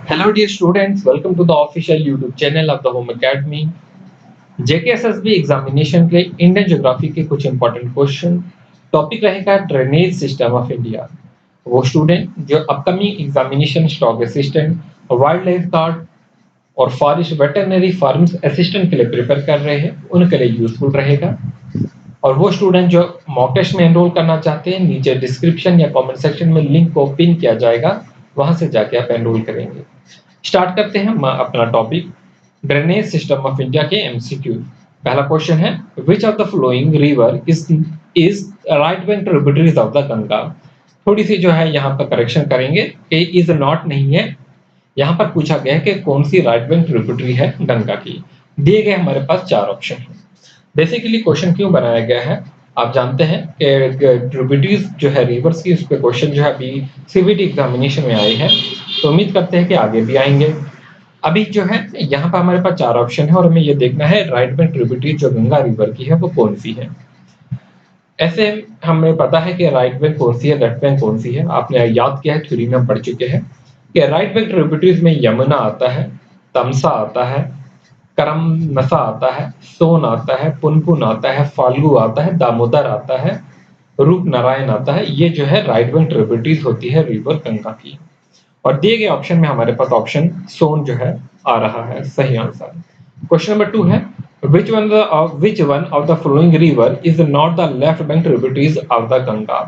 Hello dear students, welcome to the official YouTube channel of the Home Academy. JKSSB examination के Indian geography के कुछ important question topic रहेगा drainage system of India. वो student जो upcoming examination stock assistant, wild life guard और forest veterinary farms assistant के लिए prepare कर रहे हैं उनके लिए यूजफुल रहेगा। और वो स्टूडेंट जो मॉक टेस्ट में एनरोल करना चाहते हैं, नीचे डिस्क्रिप्शन या कमेंट सेक्शन में लिंक को पिन किया जाएगा, वहां से जाके आप एनरोल करेंगे। स्टार्ट करते हैं अपना topic drainage system of India के एमसीक्यू। पहला क्वेश्चन है which of the flowing river is right bank tributaries of the Ganga. थोड़ी सी जो है यहाँ पर करेक्शन करेंगे कि इज नॉट नहीं है, यहाँ पर पूछा गया है कि कौन सी राइट बैंक ट्रिब्यूटरी है गंगा की। दिए गए हमारे पास चार ऑप्शन है। बेसिकली क्वेश्चन क्यों बनाया गया है आप जानते हैं कि ट्रिब्यूटरीज जो है रिवर्स की, उस पर क्वेश्चन जो है अभी सीबीटी एग्जामिनेशन में आई है, तो उम्मीद करते हैं कि आगे भी आएंगे। अभी जो है यहाँ पर हमारे पास चार ऑप्शन है और हमें ये देखना है राइट बैंक ट्रिब्यूटरी जो गंगा रिवर की है वो कौन सी है। ऐसे हमें पता है कि राइट बैंक कौन सी है, लेफ्ट बैंक कौन सी है। आपने याद किया है, थ्योरी में हम पढ़ चुके हैं कि राइट बैंक ट्रिब्यूटरीज में यमुना आता है, तमसा आता है, करमनसा आता है, सोन आता है, पुनपुन आता है, फाल्गु आता है, दामोदर आता है, रूप नारायण आता है। ये जो है राइट बैंक ट्रिब्यूटरीज होती है रिवर गंगा की। और दिए गए ऑप्शन में हमारे पास ऑप्शन सोन जो है आ रहा है सही आंसर। क्वेश्चन नंबर 2 है which one of the following river is not the left bank tributaries of the Ganga.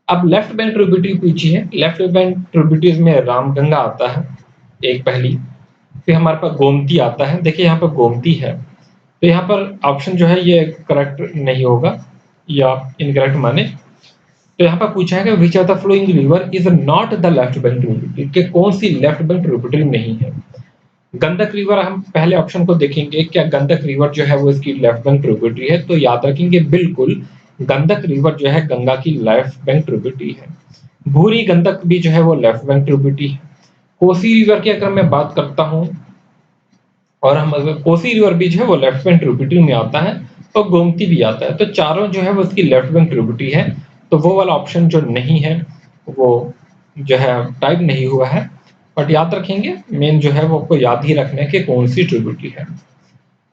अब लेफ्ट बैंक ट्रिब्यूटरी पूछी है। लेफ्ट बैंक ट्रिब्यूटरीज में रामगंगा आता है एक पहली, फिर हमारे पास गोमती आता है। देखिए यहाँ पर गोमती है, तो यहाँ पर ऑप्शन जो है ये करेक्ट नहीं होगा या इनकरेक्ट माने। तो यहाँ पर पूछा है कि विच of the flowing river is not the left bank tributary, कि कौन सी लेफ्ट बैंक ट्रिब्यूटरी नहीं है। गंडक रिवर, हम पहले ऑप्शन को देखेंगे, क्या गंडक रिवर जो है वो इसकी लेफ्ट बैंक ट्रिब्यूटरी है, तो याद रखेंगे बिल्कुल गंडक रिवर जो है गंगा की लेफ्ट बैंक ट्रिब्यूटरी है। भूरी गंडक भी जो है वो लेफ्ट बैंक ट्रिब्यूटरी है। कोसी रिवर की अगर मैं बात करता हूँ, और हम अगर कोसी रिवर भी जो है वो लेफ्ट बैंक ट्रिब्यूटरी में आता है, और गोमती भी आता है, तो चारों जो है वो उसकी लेफ्ट बैंक ट्रिब्यूटरी है। तो वो वाला ऑप्शन जो नहीं है वो जो है टाइप नहीं हुआ है, बट याद रखेंगे मेन जो है वो आपको याद ही रखना है कि कौन सी ट्रिब्यूटरी है।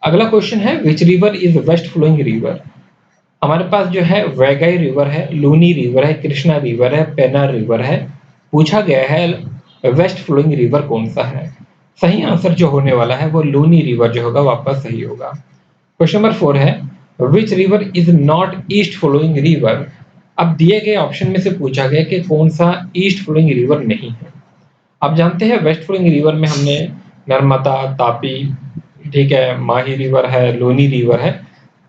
अगला क्वेश्चन है which river is west flowing river. हमारे पास जो है वैगई रिवर है, लूनी रिवर है, कृष्णा रिवर है, पेना रिवर है। पूछा गया है वेस्ट फ्लोइंग रिवर कौन सा है। सही आंसर जो होने वाला है वो लूनी रिवर जो होगा वापस सही होगा। क्वेश्चन नंबर 4 है which river is not east flowing river. अब दिए गए ऑप्शन में से पूछा गया कि कौन सा ईस्ट फ्लोइंग रिवर नहीं है। आप जानते हैं वेस्ट फ्लोइंग रिवर में हमने नर्मदा, तापी, ठीक है, माही रिवर है, लोनी रिवर है।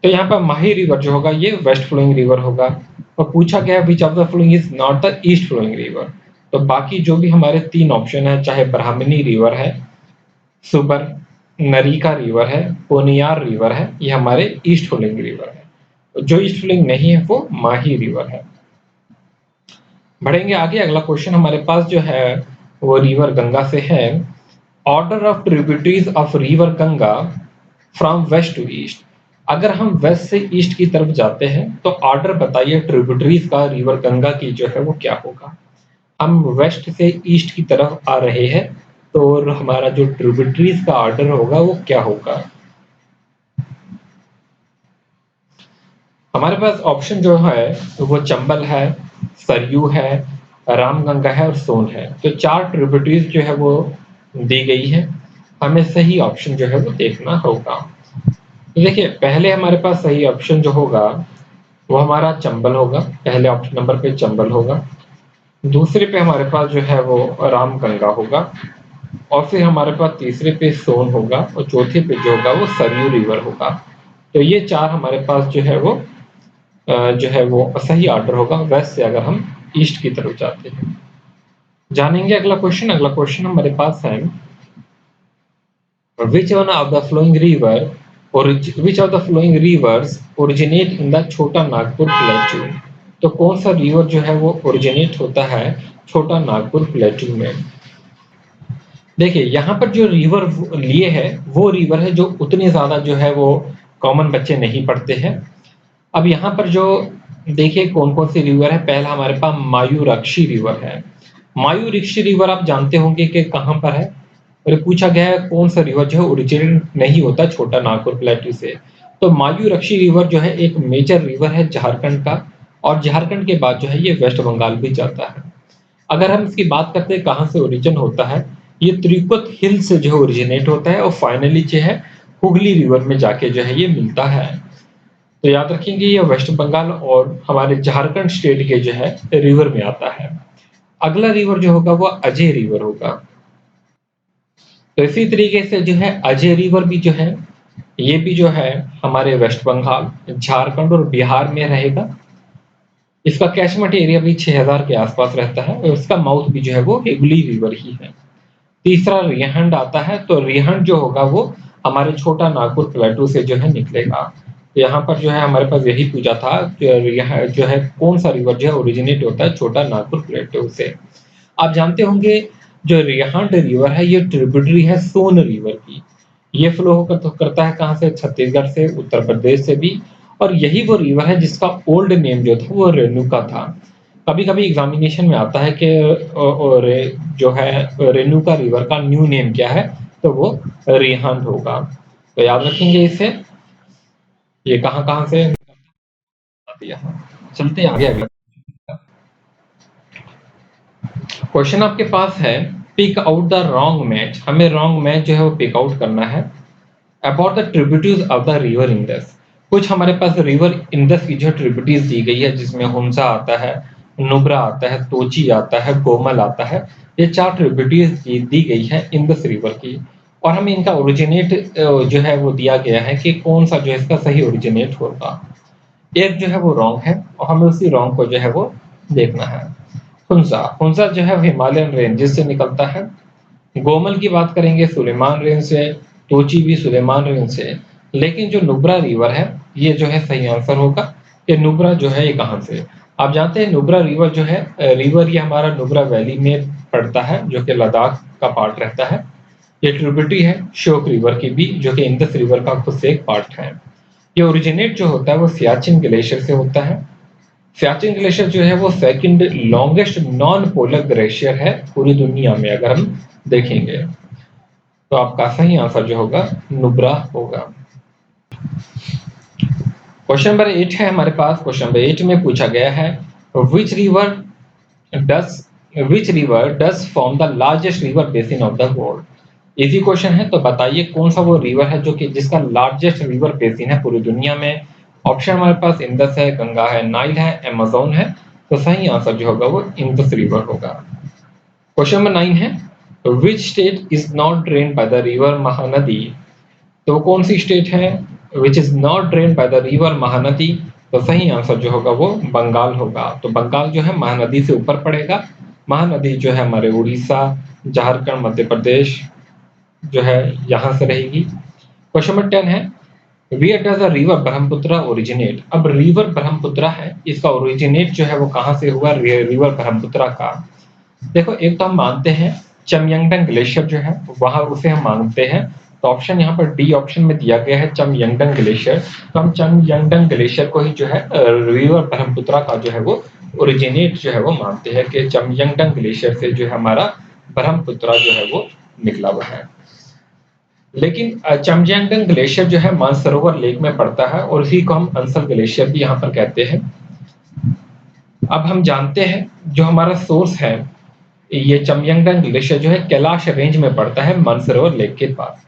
तो यहाँ पर माही रिवर जो होगा ये वेस्ट फ्लोइंग रिवर होगा। और पूछा गया which of the flowing is not the east flowing river, तो बाकी जो भी हमारे तीन ऑप्शन है, चाहे ब्राह्मणी रिवर है, सुबर नरिका रिवर है, पोनियार रिवर है, ये हमारे ईस्ट फ्लोइंग रिवर है। जो ईस्ट फ्लोइंग नहीं है वो माही रिवर है। बढ़ेंगे आगे। अगला क्वेश्चन हमारे पास जो है वो रिवर गंगा से है। Order of tributaries of river Ganga from west to east. अगर हम वेस्ट से ईस्ट की तरफ जाते हैं तो ऑर्डर बताइए ट्रिब्यूटरीज का रिवर गंगा की जो है वो क्या होगा। हम वेस्ट से ईस्ट की तरफ आ रहे हैं तो हमारा जो ट्रिब्यूटरीज का ऑर्डर होगा वो क्या होगा। हमारे पास ऑप्शन जो है वो चंबल है, सरयू है, रामगंगा है और सोन है। तो चार ट्रिब्यूटरीज जो है वो दी गई है, हमें सही ऑप्शन जो है वो देखना होगा। तो देखिए पहले हमारे पास सही ऑप्शन जो होगा वो हमारा चंबल होगा, पहले ऑप्शन नंबर पे चंबल होगा। दूसरे पे हमारे पास जो है वो रामगंगा होगा, और फिर हमारे पास तीसरे पे सोन होगा, और चौथे पे जो होगा वो सरयू रिवर होगा। तो ये चार हमारे पास जो है वो सही ऑर्डर होगा वेस्ट से अगर हम ईस्ट की तरफ जाते हैं। जानेंगे अगला क्वेश्चन। अगला क्वेश्चन हमारे पास है which one of the flowing river or which of the flowing rivers originate in the छोटा नागपुर प्लेटू। तो कौन सा रिवर जो है वो ओरिजिनेट होता है छोटा नागपुर प्लेटू में। देखिए यहाँ पर जो रिवर लिए है वो रिवर है जो उतनी ज्यादा जो है वो कॉमन बच्चे नहीं पढ़ते हैं। अब यहाँ पर जो देखिए कौन कौन सी रिवर है, पहला हमारे पास मायूराक्षी रिवर है। मायूरिक्ष रिवर आप जानते होंगे कि कहाँ पर है, और ये पूछा गया है कौन सा रिवर जो है ओरिजिनेट नहीं होता छोटा नागपुर प्लेटू से। तो मायूरक्षी रिवर जो है एक मेजर रिवर है झारखंड का, और झारखंड के बाद जो है ये वेस्ट बंगाल भी जाता है। अगर हम इसकी बात करते हैं कहाँ से ओरिजिन होता है, ये त्रिकुट हिल से जो है ओरिजिनेट होता है और फाइनली जो है हुगली रिवर में जाके जो है ये मिलता है। तो याद रखेंगे ये वेस्ट बंगाल और हमारे झारखंड स्टेट के जो है रिवर में आता है। अगला रिवर जो होगा वो अजय रिवर होगा। तो इसी तरीके से जो है अजय रिवर भी जो है ये भी जो है हमारे वेस्ट बंगाल, झारखंड और बिहार में रहेगा। इसका कैचमेंट एरिया भी 6000 के आसपास रहता है और इसका माउथ भी जो है वो हुगली रिवर ही है। तीसरा रिहंड आता है, तो रिहंड जो होगा वो हमारे छोटा नागपुर प्लेटू से जो है निकलेगा। तो यहाँ पर जो है हमारे पास यही पूछा था कि रिहंड जो है कौन सा रिवर जो है ओरिजिनेट होता है छोटा नागपुर प्लेटू से। आप जानते होंगे जो रिहंड रिवर है ये ट्रिब्यूटरी है सोन रिवर की। ये फ्लो होकर तो करता है कहाँ से, छत्तीसगढ़ से, उत्तर प्रदेश से भी। और यही वो रिवर है जिसका ओल्ड नेम जो था वो रेणुका था। कभी कभी एग्जामिनेशन में आता है कि और जो है रेणुका रिवर का न्यू नेम क्या है, तो वो रिहंड होगा। तो याद रखेंगे इसे। ये कहाँ कहाँ से दिया। चलते हैं आगे। अगला क्वेश्चन आपके पास है, pick out the wrong match. हमें रॉन्ग मैच जो है वो पिक आउट करना है about the tributaries of the river Indus. कुछ हमारे पास रिवर इंडस की जो ट्रिब्यूटरीज दी गई है जिसमें हुंसा आता है, नुब्रा आता है, तोची आता है, गोमल आता है। ये 4 ट्रिब्यूटरीज दी गई है इंडस रिवर की, और हमें इनका ओरिजिनेट जो है वो दिया गया है कि कौन सा जो है इसका सही ओरिजिनेट होगा। एक जो है वो रॉन्ग है और हमें उसी रॉन्ग को जो है वो देखना है। हुंसा, हुंसा जो है हिमालयन रेंजेस से निकलता है। गोमल की बात करेंगे सुलेमान रेंज से, तोची भी सुलेमान रेंज से। लेकिन जो नुब्रा रिवर है ये जो है सही आंसर होगा कि नुब्रा जो है ये कहाँ से। आप जानते हैं नुब्रा रिवर जो है रिवर ये हमारा नुब्रा वैली में पड़ता है जो कि लद्दाख का पार्ट रहता है। ये ट्रिब्यूटरी है श्योक रिवर की भी जो कि इंडस रिवर का खुद से एक पार्ट है। ये ओरिजिनेट जो होता है वो सियाचिन ग्लेशियर से होता है। सियाचिन ग्लेशियर जो है वो second longest non polar glacier है पूरी दुनिया में अगर हम देखेंगे। तो आपका सही आंसर जो होगा नुब्रा होगा। क्वेश्चन नंबर 8 है हमारे पास। क्वेश्चन नंबर 8 में पूछा गया है which river does form the largest river basin of the world. Easy question है, तो बताइए कौन सा वो रिवर है जो कि जिसका लार्जेस्ट रिवर बेसिन है पूरी दुनिया में। ऑप्शन हमारे पास इंडस है, गंगा है, नाइल है, अमेज़न है। तो सही आंसर जो होगा वो इंडस रिवर होगा। क्वेश्चन नंबर 9 है which state is not drained by the river Mahanadi. तो कौन सी स्टेट है which is not drained by the river Mahanadi. तो सही आंसर जो होगा वो बंगाल होगा। तो बंगाल जो है महानदी से ऊपर पड़ेगा। महानदी जो है हमारे उड़ीसा, झारखंड, मध्य प्रदेश जो है यहाँ से रहेगी। क्वेश्चन नंबर 10 है where does the river Brahmaputra originate. अब रिवर ब्रह्मपुत्र है, इसका ओरिजिनेट जो है वो कहाँ से हुआ रिवर ब्रह्मपुत्र का। देखो एक तो हम मानते हैं चमयंगडंग ग्लेशियर जो है वहां उसे हम मानते हैं। तो ऑप्शन यहाँ पर डी ऑप्शन में दिया गया है चमयंगडंग ग्लेशियर। तो हम चमयंगडंग ग्लेशियर को ही जो है रिवर ब्रह्मपुत्र का जो है वो ओरिजिनेट जो है वो मानते हैं कि चमयंगडंग ग्लेशियर से जो है हमारा ब्रह्मपुत्र जो है वो निकला हुआ है। लेकिन चमयंगडंग ग्लेशियर जो है मानसरोवर लेक में पड़ता है और इसी को हम अंसल ग्लेशियर भी यहाँ पर कहते हैं। अब हम जानते हैं जो हमारा सोर्स है ये चमयंगडंग ग्लेशियर जो है कैलाश रेंज में पड़ता है मानसरोवर लेक के पास।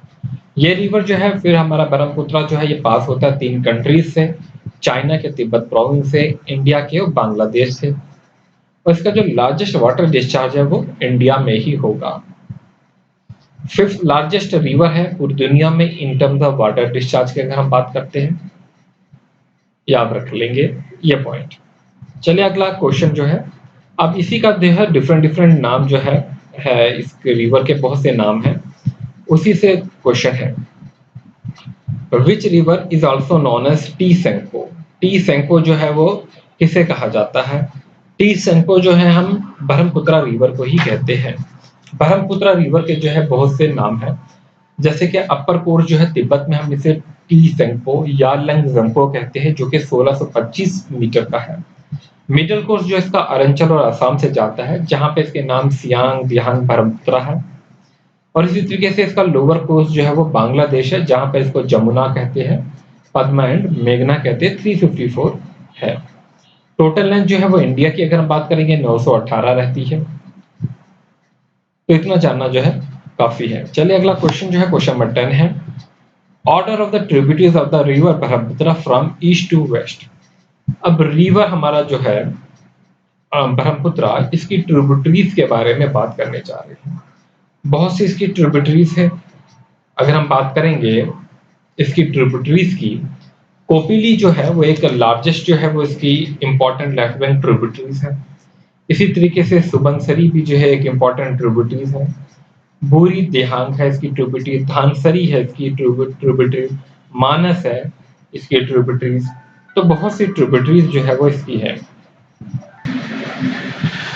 ये रिवर जो है फिर हमारा ब्रह्मपुत्र जो है ये पास होता है 3 कंट्रीज से, चाइना के तिब्बत प्रोविंस से, इंडिया के और बांग्लादेश से। और इसका जो लार्जेस्ट वाटर डिस्चार्ज है वो इंडिया में ही होगा। 5th लार्जेस्ट रिवर है पूरी दुनिया में in terms of water discharge की अगर हम बात करते हैं, याद रख लेंगे ये पॉइंट। चलिए अगला क्वेश्चन जो है, अब इसी का जो है डिफरेंट नाम जो है इस रिवर के बहुत से नाम हैं, उसी से क्वेश्चन है which river is also known as Tsangpo. Tsangpo जो है वो किसे कहा जाता है। टी सेंको जो है हम ब्रह्मपुत्र रिवर को ही कहते हैं। ब्रह्मपुत्र रिवर के जो है बहुत से नाम हैं, जैसे कि अपर कोर्स जो है तिब्बत में हम इसे टी सेंको या लंग जंको कहते हैं जो कि 1625 मीटर का है। मिडल कोर्स जो इसका अरुणाचल और असम से जाता है, जहां पे इसके नाम सियांग, दिहांग, ब्रह्मपुत्र है। और इसी तरीके से इसका लोअर कोर्स जो है वो बांग्लादेश है, जहां पे इसको जमुना कहते हैं, पद्मा एंड मेघना कहते हैं। 354 है। टोटल लेंथ जो है वो इंडिया की अगर हम बात करेंगे 918 रहती है। तो इतना जानना जो है काफी है। चलिए अगला क्वेश्चन जो है क्वेश्चन नंबर 10 है, order of the tributaries of the river Brahmaputra from east to west. अब रिवर हमारा जो है ब्रह्मपुत्र, इसकी ट्रिब्यूटरीज के बारे में बात करने जा रहे हैं। बहुत सी इसकी ट्रिब्यूटरीज है। अगर हम बात करेंगे इसकी ट्रिब्यूटरीज की, कोपिली जो है वो एक लार्जेस्ट जो है वो इसकी इंपॉर्टेंट लेफ्ट बैंक ट्रिब्यूटरीज है। इसी तरीके से सुबनसरी भी जो है एक इंपॉर्टेंट ट्रिब्यूटरीज है। बुरी दिहांग है इसकी ट्रिब्यूटरी, धानसरी है इसकी ट्रिब्यूटरी, मानस है इसकी ट्रिब्यूटरीज। तो बहुत सी ट्रिब्यूटरीज जो है वो इसकी है।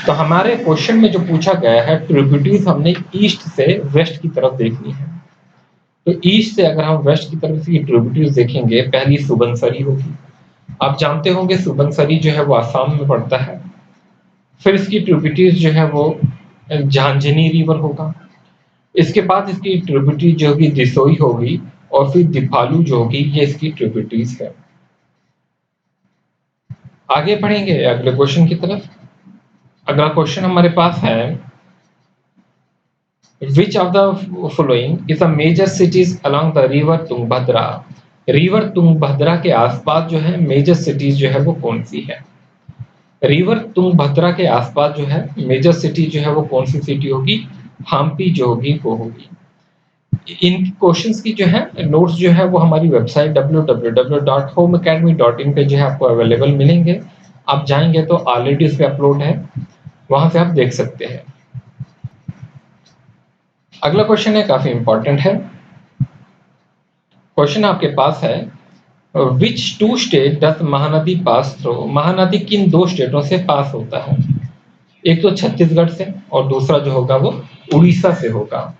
तो हमारे क्वेश्चन में जो पूछा गया है, ट्रिब्यूटरीज हमने ईस्ट से वेस्ट की तरफ देखनी है। तो ईस्ट से अगर हम वेस्ट की तरफ इसकी ट्रिब्यूटरीज देखेंगे, पहली सुबनसरी होगी। आप जानते होंगे सुबनसरी जो है वो आसाम में पड़ता है। फिर इसकी ट्रिब्यूटरीज जो है वो झांझनी रिवर होगा। इसके बाद इसकी ट्रिब्यूटरी जो होगी दिसोई होगी, और फिर दिफालू जो होगी, ये इसकी ट्रिब्यूटरीज है। आगे बढ़ेंगे अगले क्वेश्चन की तरफ। अगला क्वेश्चन हमारे पास है, which of the following is a major cities along the river Tungabhadra. River Tungabhadra के आसपास जो है मेजर सिटीज जो है वो कौन सी है। रिवर तुंगभद्रा के आसपास जो है मेजर सिटी जो है वो कौन सी सिटी होगी, हम्पी जो होगी वो होगी। इन क्वेश्चंस की जो है नोट्स जो है वो हमारी वेबसाइट www.homeacademy.in पे जो है आपको अवेलेबल मिलेंगे। आप जाएंगे तो ऑलरेडी उस पे अपलोड है, वहां से आप देख सकते हैं। अगला क्वेश्चन है, काफी इंपॉर्टेंट है। क्वेश्चन आपके पास है, which two state does Mahanadi pass through. Mahanadi किन दो स्टेटों से पास होता है। एक तो छत्तीसगढ़ से और दूसरा जो होगा वो उड़ीसा से होगा।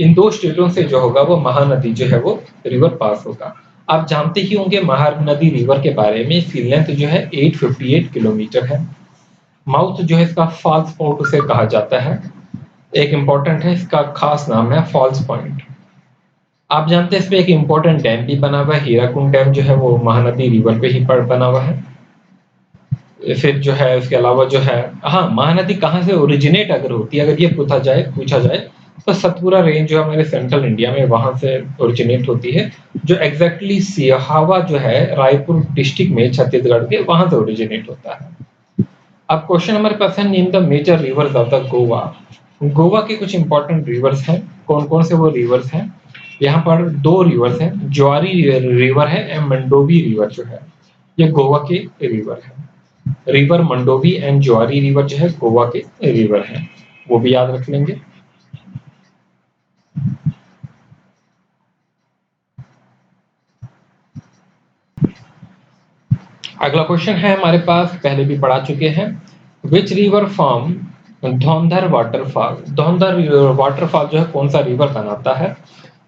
इन दो स्टेटों से जो होगा वो महानदी जो है वो रिवर पास होगा। आप जानते ही होंगे महानदी रिवर के बारे में, इसकी लेंथ जो है 858 किलोमीटर है। माउथ जो है इसका फॉल्स पॉइंट उसे कहा जाता है। एक इंपॉर्टेंट है, इसका खास नाम है फॉल्स पॉइंट। आप जानते हैं इस पे एक इंपॉर्टेंट डैम भी बना हुआ है, हीराकुंड डैम जो है वो महानदी रिवर पे ही बना हुआ है। फिर जो है उसके अलावा जो है, हाँ, महानदी कहाँ से ओरिजिनेट अगर होती है, अगर ये पूछा जाए तो सतपुरा रेंज जो हमारे सेंट्रल इंडिया में वहां से ओरिजिनेट होती है, जो एग्जैक्टली सिहावा जो है रायपुर डिस्ट्रिक्ट में छत्तीसगढ़ के, वहां से ओरिजिनेट होता है। अब क्वेश्चन हमारे पास है, name the major rivers of the Goa. Goa के कुछ इंपॉर्टेंट रिवर्स हैं। कौन कौन से वो रिवर्स हैं, यहाँ पर दो रिवर्स हैं, ज्वारी रिवर है एंड मंडोवी रिवर जो है, ये गोवा के रिवर है। रिवर मंडोवी एंड ज्वारी रिवर जो है गोवा के रिवर है, वो भी याद रख लेंगे। अगला क्वेश्चन है हमारे पास, पहले भी पढ़ा चुके हैं, which river form Dhuandhar waterfall. Dhuandhar waterfall जो है कौन सा रिवर बनाता है।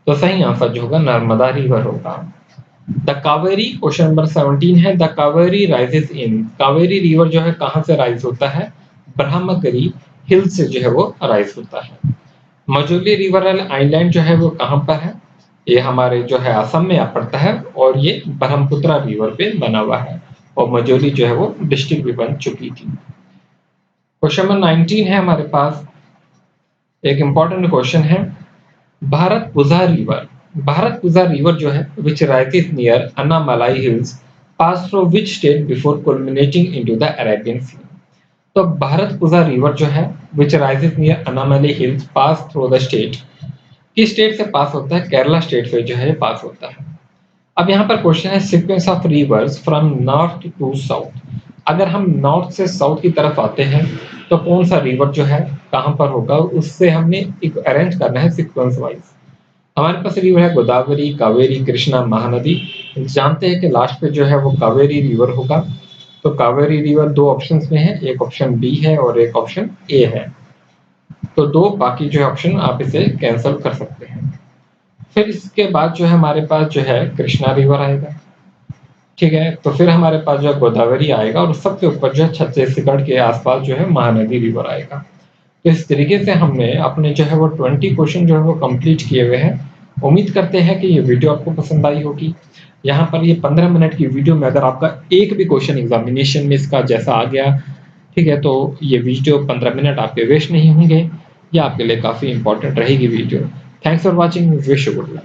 तो सही आंसर जो होगा नर्मदा रिवर होगा। द कावेरी, क्वेश्चन नंबर 17 है, the Kaveri rises in. Kaveri river जो है कहां से राइज होता है, ब्रह्मगिरी हिल से जो है वो राइज होता है। मजुली रिवर आइलैंड जो है वो कहां पर है, ये हमारे जो है असम में आ पड़ता है, और ये ब्रह्मपुत्र रिवर पे बना हुआ है, और मजोली जो है वो डिस्ट्रिक्ट भी बन चुकी थी। क्वेश्चन नंबर 19 है हमारे पास, एक इंपॉर्टेंट क्वेश्चन है, भारतपुजा रिवर। भारतपुजा रिवर जो है which rises near Annamalai hills pass through which state before culminating into the Arabian sea. तो भारतपुजा रिवर जो है which rises near Annamalai hills pass through the state, किस स्टेट से पास होता है, केरला स्टेट से जो है पास होता है। अब यहाँ पर क्वेश्चन है, sequence of rivers from north to south. अगर हम नॉर्थ से साउथ की तरफ आते हैं तो कौन सा रिवर जो है कहां पर होगा, उससे हमने एक अरेंज करना है सीक्वेंस वाइज। हमारे पास रिवर है गोदावरी, कावेरी, कृष्णा, महानदी। जानते हैं कि लास्ट पे जो है वो कावेरी रिवर होगा। तो कावेरी रिवर दो ऑप्शंस में है, एक ऑप्शन बी है और एक ऑप्शन ए है। तो दो बाकी जो ऑप्शन आप इसे कैंसिल कर सकते हैं। फिर इसके बाद जो है हमारे पास जो है कृष्णा रिवर आएगा। ठीक है, तो फिर हमारे पास जो है गोदावरी आएगा और सबसे ऊपर जो है छत्तीसगढ़ के आसपास जो है महानदी रिवर आएगा। तो इस तरीके से हमने अपने जो है वो 20 क्वेश्चन जो है वो कंप्लीट किए हुए हैं। उम्मीद करते हैं कि ये वीडियो आपको पसंद आई होगी। यहाँ पर ये 15 मिनट की वीडियो में अगर आपका एक भी क्वेश्चन एग्जामिनेशन में इसका जैसा आ गया, ठीक है, तो ये वीडियो 15 मिनट आपके वेस्ट नहीं होंगे। ये आपके लिए काफ़ी इंपॉर्टेंट रहेगी video. Thanks for watching, wish you good luck.